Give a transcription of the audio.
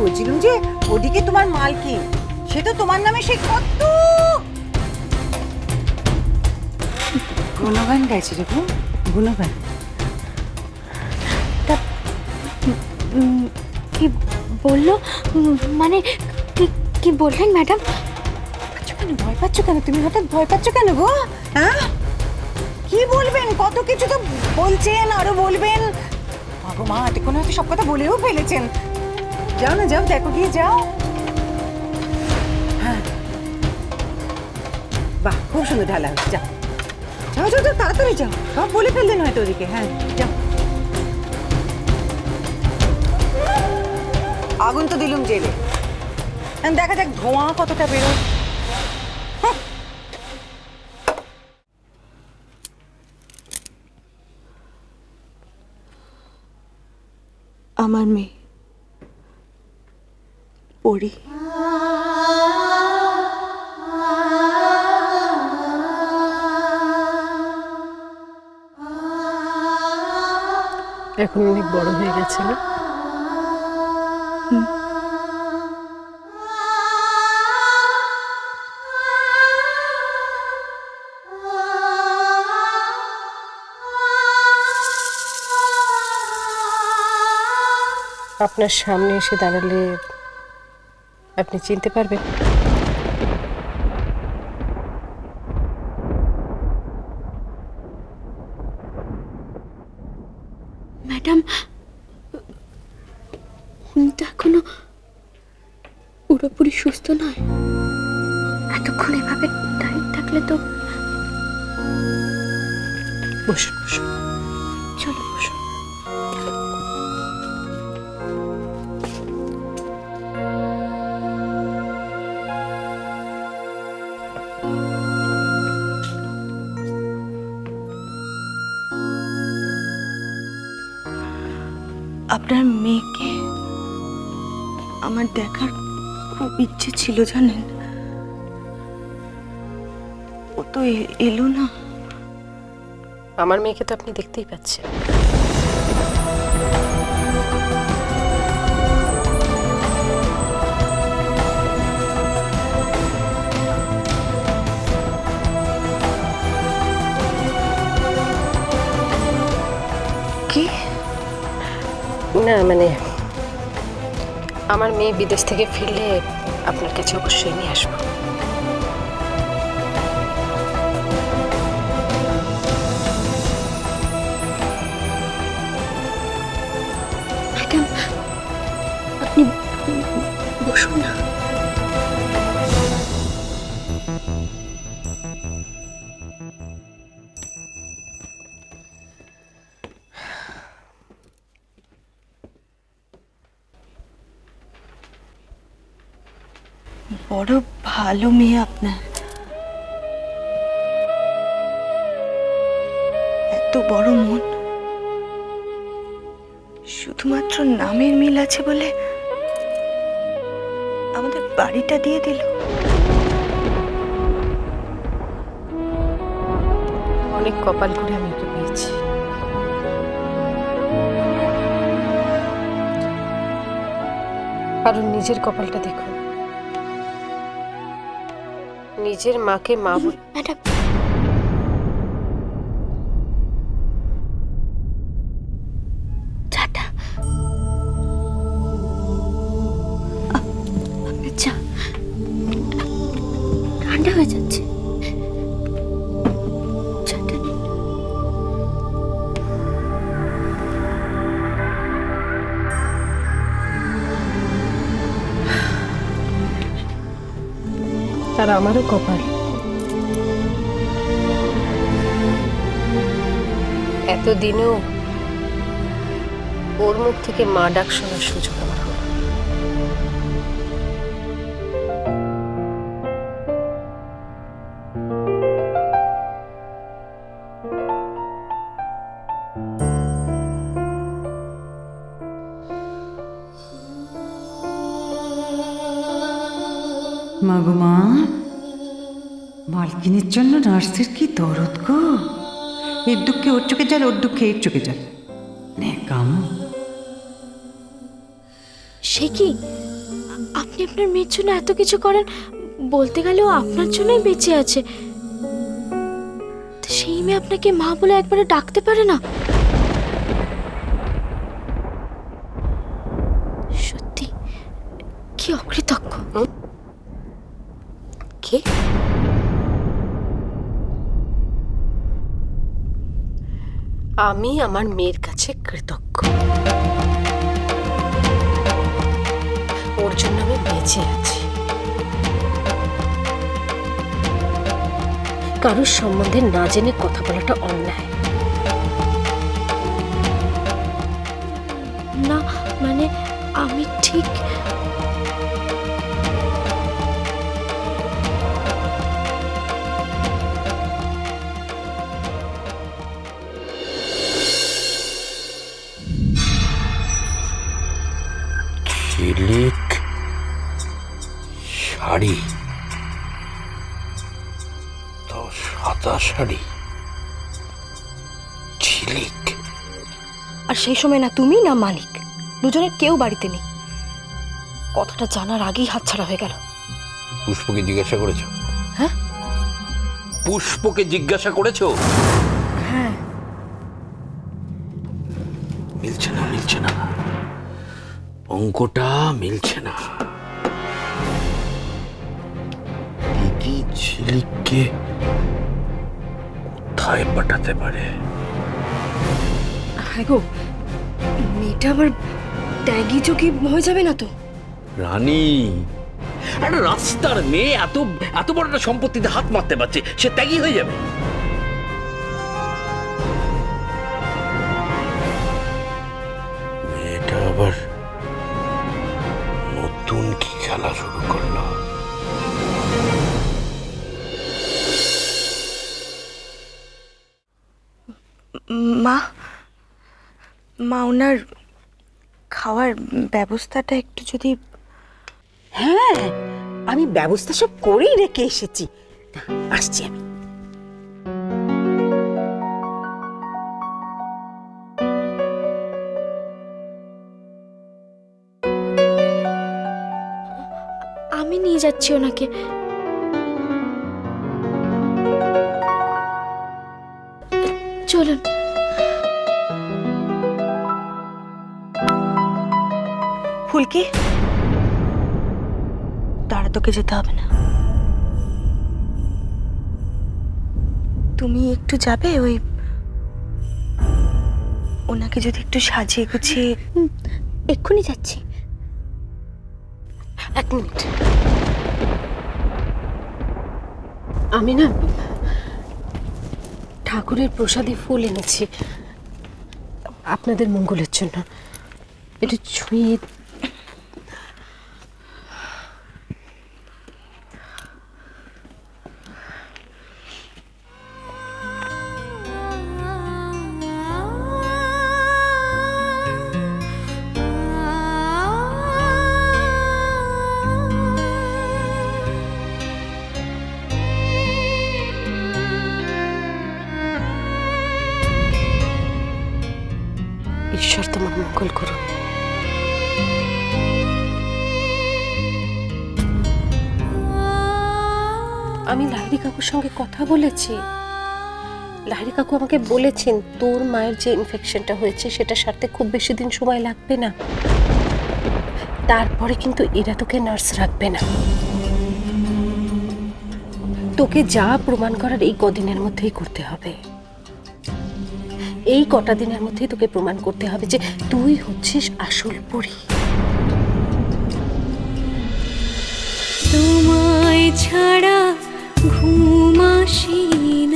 বলছিলাম যে ওদিকে তোমার মালকিন, সে তো তোমার নামে সে কত গুণগান গাইছে রে গো, গুণগান। কি বললো? মানে কি বললেন ম্যাডাম? কেন ভয় পাচ্ছ কেন তুমি? হঠাৎ ভয় পাচ্ছ কেন গো? হ্যাঁ, কি বলবেন? কত কিছু তো বলছেন, আরো বলবেন। বাবু মা এতক্ষণ হয়তো সব কথা বলেও ফেলেছেন। যাও না, যাও, দেখো গিয়ে যাও। হ্যাঁ, বাহ, খুব সুন্দর ঢালা হচ্ছে। যাও যাও যাও, তাড়াতাড়ি যাও, সব বলে ফেললেন হয়তো ওদিকে। হ্যাঁ, যাও। আগুন তো দিলুম জেলে, দেখা যাক ধোঁয়া কতটা বেরোয়। আমার মেয়ে পড়ি। এখন অনেক বড় হয়ে গেছে না? আপনার সামনে এসে দাঁড়ালে আপনি চিনতে পারবেন? ম্যাডাম, উনি তো এখনো পুরোপুরি সুস্থ নয়। এতক্ষণ এভাবে দাঁড়িয়ে থাকলে তো। বসুন বসুন, চলো বসুন। আপনার মেয়েকে আমার দেখার খুব ইচ্ছে ছিল জানেন। ও তো এলো না। আমার মেয়েকে তো আপনি দেখতেই পাচ্ছেন। কি? না মানে আমার মেয়ে বিদেশ থেকে ফিরলে আপনার কাছে অবশ্যই নিয়ে আসবো। ম্যাডাম, আপনি বসুন না। বড় ভালো মেয়ে আপনার। এত বড় মন। শুধুমাত্র নামের মিল আছে বলে আমাদের বাড়িটা দিয়ে দিল। অনেক কপাল করে আমি ওকে পেয়েছি। কারণ নিজের কপালটা দেখো, নিজের মাকে মা বলে। ম্যাডাম, চাটা। আপনার চা ঠান্ডা হয়ে যাচ্ছে। চাটা নিন। আর আমারও কপাল, এতদিনেও ওর মুখ থেকে মা ডাক শোনার সুযোগ আমার হলো। মাগো মা, মালকিনের জন্য নার্সের কি দরদ গো। এর দুঃখে ওর চোখে জল, ওর দুঃখে এর চোখে জল। নে কাম। সে কি, আপনি আপনার মেয়ের জন্য এত কিছু করেন, বলতে গেলেও আপনার জন্যই বেঁচে আছে। তো সেই মেয়ে আপনাকে মা বলে একবারে ডাকতে পারে না? সত্যি কি অকৃতজ্ঞ। কে? আমি আমার মেয়ের কাছে কৃতজ্ঞ। ওর জন্য আমি বেঁচে আছি। কারোর সম্বন্ধে না জেনে কথা বলাটা অন্যায়। না মানে আমি ঠিক ঝিলিক শাড়ি, তো সাদা শাড়ি, ঝিলিক। আর সেই সময় না তুমি না মালিক দুজনের কেউ বাড়িতে নেই। কথাটা জানার আগেই হাতছাড়া হয়ে গেল। পুষ্পকে জিজ্ঞাসা করেছো? হ্যাঁ, পুষ্পকে জিজ্ঞাসা করেছো? হ্যাঁ। মিলছে না, মিলছে না, অঙ্কটা মিলছে না। দিদি ঝিলিককে কোথায় পাঠাতে পারে? হ্যাঁ গো, মেয়েটা আবার ত্যাগী চোখে হয়ে যাবে না তো? রানী, একটা রাস্তার মেয়ে এত এত বড় একটা সম্পত্তিতে হাত মারতে পারছে, সে ত্যাগী হয়ে যাবে? মেয়েটা আবার নতুন কি খেলা শুরু করলো? মা, মা ওনার খাওয়ার ব্যবস্থাটা একটু যদি। হ্যাঁ, আমি ব্যবস্থা সব করেই রেখে এসেছি। আসছি আমি। আমি নিয়ে যাচ্ছি ওনাকে। চলুন। ফুলকি, দাঁড়া, তোকে যেতে হবে না। তুমি একটু যাবে, ওই ওনাকে যদি একটু সাজিয়ে গুছিয়ে। এক্ষুনি যাচ্ছি। এক মিনিট, আমি না ঠাকুরের প্রসাদে ফুল এনেছি আপনাদের মঙ্গলের জন্য। একটু ছুঁয়ে। ঈশ্বর তোমার মঙ্গল করুন। আমি লাহিড়ী কাকুর সঙ্গে কথা বলেছি। লাহিড়ী কাকু আমাকে বলেছেন তোর মায়ের যে ইনফেকশনটা হয়েছে সেটা সারতে খুব বেশি দিন সময় লাগবে না, তারপরে কিন্তু এরা তোকে নার্স রাখবে না। তোকে যা প্রমাণ করার এই কদিনের মধ্যেই করতে হবে। এই কটা দিনের মধ্যেই তোকে প্রমাণ করতে হবে যে তুই হচ্ছিস আসল পরী। তোমায় ছাড়া ঘুম আসি না।